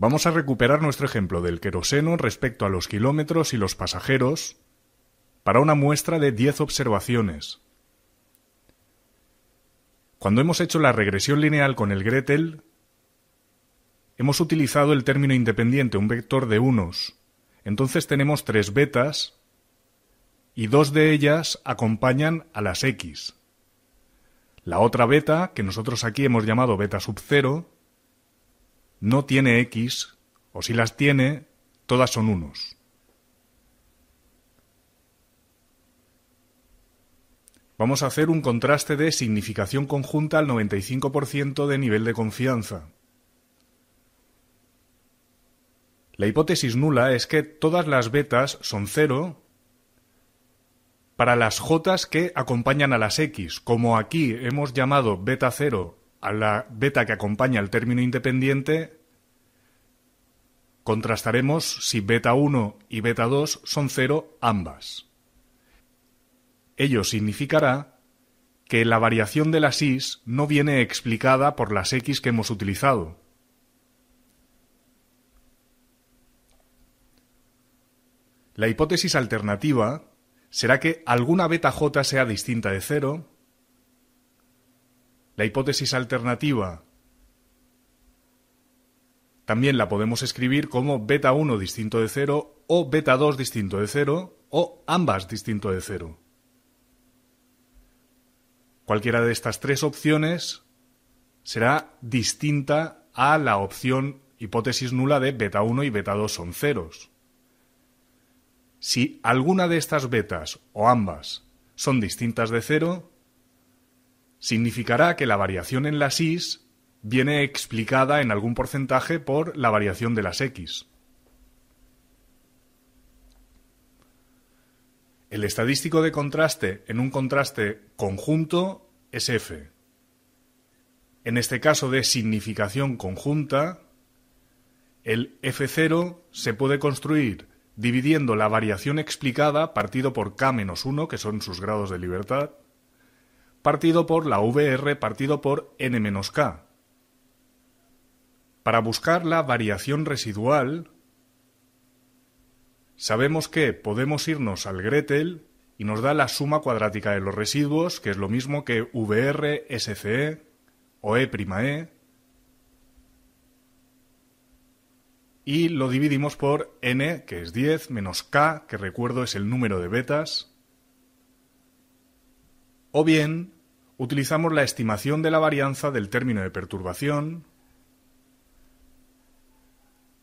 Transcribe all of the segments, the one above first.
Vamos a recuperar nuestro ejemplo del queroseno respecto a los kilómetros y los pasajeros para una muestra de 10 observaciones. Cuando hemos hecho la regresión lineal con el Gretel, hemos utilizado el término independiente, un vector de unos. Entonces tenemos 3 betas y 2 de ellas acompañan a las X. La otra beta, que nosotros aquí hemos llamado beta sub 0, no tiene X, o si las tiene, todas son unos. Vamos a hacer un contraste de significación conjunta al 95% de nivel de confianza. La hipótesis nula es que todas las betas son 0 para las J que acompañan a las X. Como aquí hemos llamado beta 0 a la beta que acompaña al término independiente, contrastaremos si beta 1 y beta 2 son 0 ambas. Ello significará que la variación de las Y no viene explicada por las X que hemos utilizado. La hipótesis alternativa será que alguna beta J sea distinta de 0. La hipótesis alternativa también la podemos escribir como beta 1 distinto de 0 o beta 2 distinto de 0 o ambas distinto de 0. Cualquiera de estas 3 opciones será distinta a la opción hipótesis nula de beta 1 y beta 2 son ceros. Si alguna de estas betas o ambas son distintas de 0, significará que la variación en las Y viene explicada en algún porcentaje por la variación de las X. El estadístico de contraste en un contraste conjunto es F. En este caso de significación conjunta, el F0 se puede construir dividiendo la variación explicada partido por K-1, que son sus grados de libertad, partido por la VR partido por N-K. Para buscar la variación residual, sabemos que podemos irnos al Gretel y nos da la suma cuadrática de los residuos, que es lo mismo que VR, SCE o E', y lo dividimos por N, que es 10, menos K, que recuerdo es el número de betas, o bien utilizamos la estimación de la varianza del término de perturbación.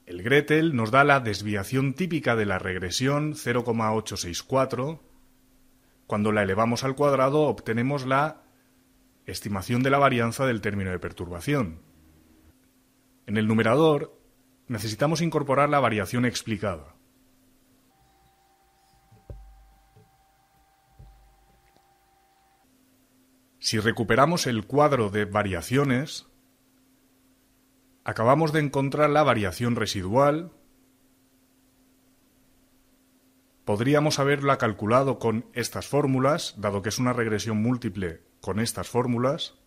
El Gretel nos da la desviación típica de la regresión 0,864. Cuando la elevamos al cuadrado obtenemos la estimación de la varianza del término de perturbación. En el numerador necesitamos incorporar la variación explicada. Si recuperamos el cuadro de variaciones, acabamos de encontrar la variación residual. Podríamos haberla calculado con estas fórmulas, dado que es una regresión múltiple con estas fórmulas,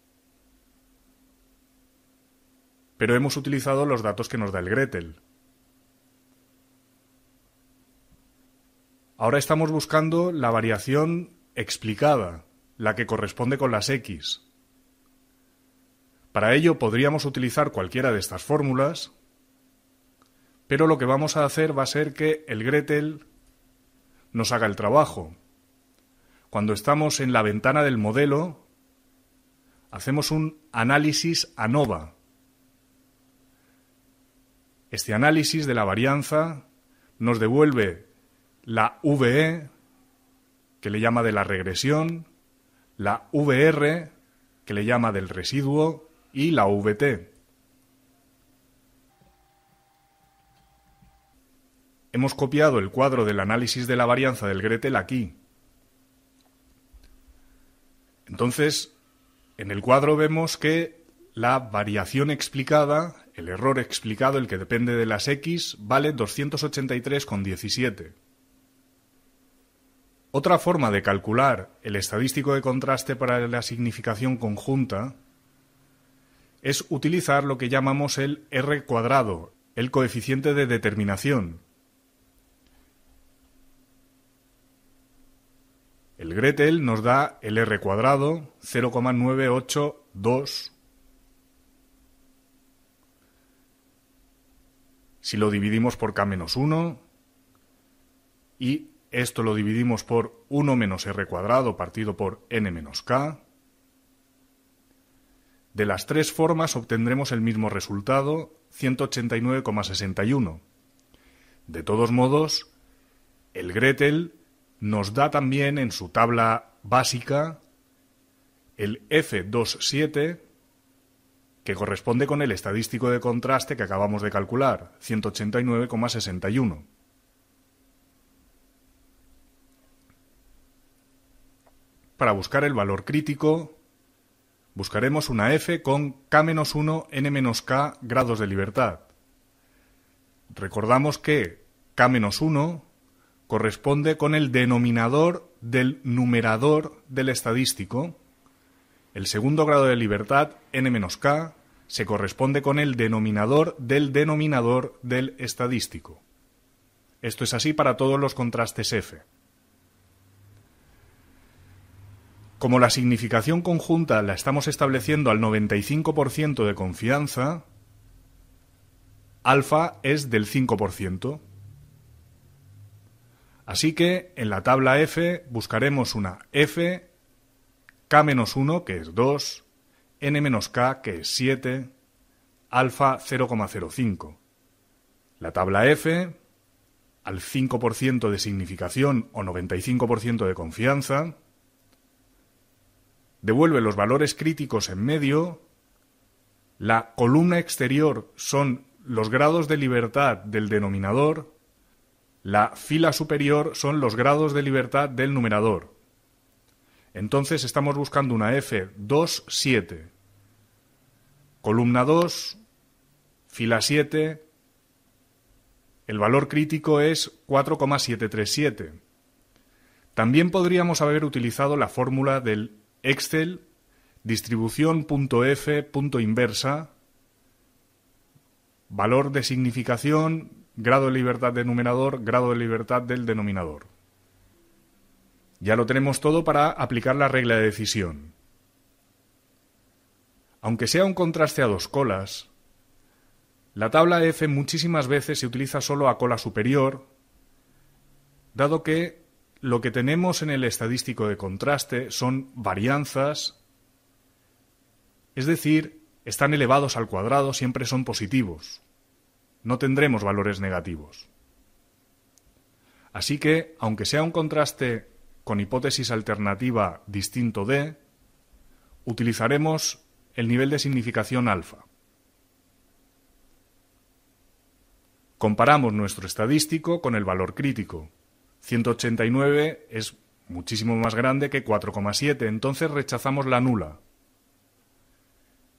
pero hemos utilizado los datos que nos da el Gretel. Ahora estamos buscando la variación explicada, la que corresponde con las X. Para ello podríamos utilizar cualquiera de estas fórmulas, pero lo que vamos a hacer va a ser que el Gretel nos haga el trabajo. Cuando estamos en la ventana del modelo, hacemos un análisis ANOVA. Este análisis de la varianza nos devuelve la VE, que le llama de la regresión, la VR, que le llama del residuo, y la VT. Hemos copiado el cuadro del análisis de la varianza del Gretel aquí. Entonces, en el cuadro vemos que la variación explicada, el error explicado, el que depende de las X, vale 283,17. Otra forma de calcular el estadístico de contraste para la significación conjunta es utilizar lo que llamamos el R cuadrado. el coeficiente de determinación. El Gretel nos da el R cuadrado, 0,982. Si lo dividimos por k-1 y esto lo dividimos por 1 menos R cuadrado partido por n menos k, de las tres formas obtendremos el mismo resultado, 189,61. De todos modos, el Gretel nos da también en su tabla básica el F27, que corresponde con el estadístico de contraste que acabamos de calcular, 189,61. Para buscar el valor crítico, buscaremos una F con K-1, N-K grados de libertad. Recordamos que K-1 corresponde con el denominador del numerador del estadístico. El segundo grado de libertad, N-K, se corresponde con el denominador del estadístico. Esto es así para todos los contrastes F. Como la significación conjunta la estamos estableciendo al 95% de confianza, alfa es del 5%. Así que en la tabla F buscaremos una F, K-1, que es 2, N-K, que es 7, alfa 0,05. La tabla F, al 5% de significación o 95% de confianza, devuelve los valores críticos en medio, la columna exterior son los grados de libertad del denominador, la fila superior son los grados de libertad del numerador. Entonces estamos buscando una F 2, 7, columna 2, fila 7, el valor crítico es 4,737. También podríamos haber utilizado la fórmula del Excel, distribución.f.inversa, valor de significación, grado de libertad del numerador, grado de libertad del denominador. Ya lo tenemos todo para aplicar la regla de decisión. Aunque sea un contraste a dos colas, la tabla F muchísimas veces se utiliza solo a cola superior, dado que lo que tenemos en el estadístico de contraste son varianzas, es decir, están elevados al cuadrado, siempre son positivos. No tendremos valores negativos. Así que, aunque sea un contraste con hipótesis alternativa distinto de, utilizaremos el nivel de significación alfa. Comparamos nuestro estadístico con el valor crítico. 189 es muchísimo más grande que 4,7, entonces rechazamos la nula.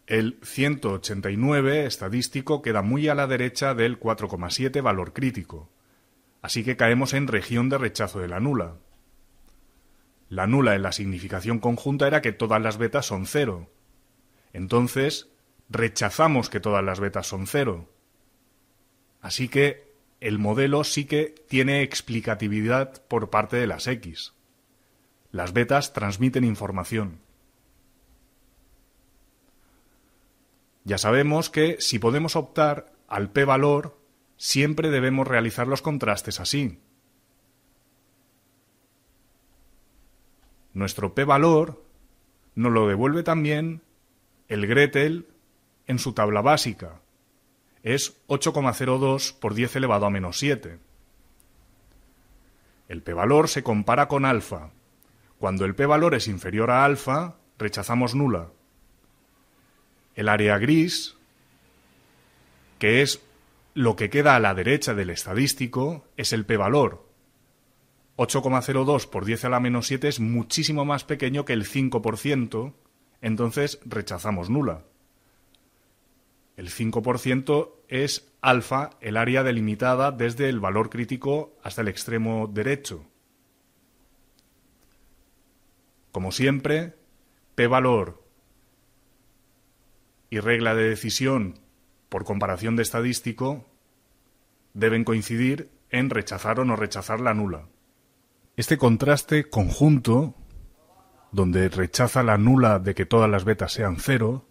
El 189 estadístico queda muy a la derecha del 4,7 valor crítico, así que caemos en región de rechazo de la nula. La nula en la significación conjunta era que todas las betas son 0. Entonces, rechazamos que todas las betas son 0. Así que el modelo sí que tiene explicatividad por parte de las X. Las betas transmiten información. Ya sabemos que si podemos optar al p-valor, siempre debemos realizar los contrastes así. Nuestro p-valor nos lo devuelve también el Gretel en su tabla básica. Es 8,02 por 10 elevado a menos 7. El p-valor se compara con alfa. Cuando el p-valor es inferior a alfa, rechazamos nula. El área gris, que es lo que queda a la derecha del estadístico, es el p-valor. 8,02 por 10 a la menos 7 es muchísimo más pequeño que el 5%, entonces rechazamos nula. El 5% es alfa, el área delimitada desde el valor crítico hasta el extremo derecho. Como siempre, p-valor y regla de decisión por comparación de estadístico deben coincidir en rechazar o no rechazar la nula. Este contraste conjunto, donde rechaza la nula de que todas las betas sean 0,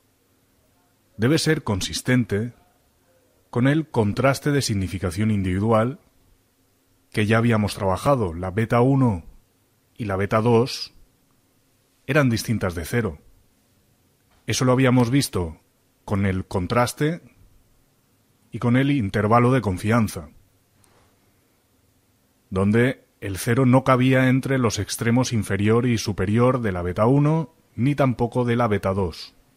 debe ser consistente con el contraste de significación individual que ya habíamos trabajado. La beta 1 y la beta 2 eran distintas de 0. Eso lo habíamos visto con el contraste y con el intervalo de confianza, donde el 0 no cabía entre los extremos inferior y superior de la beta 1 ni tampoco de la beta 2.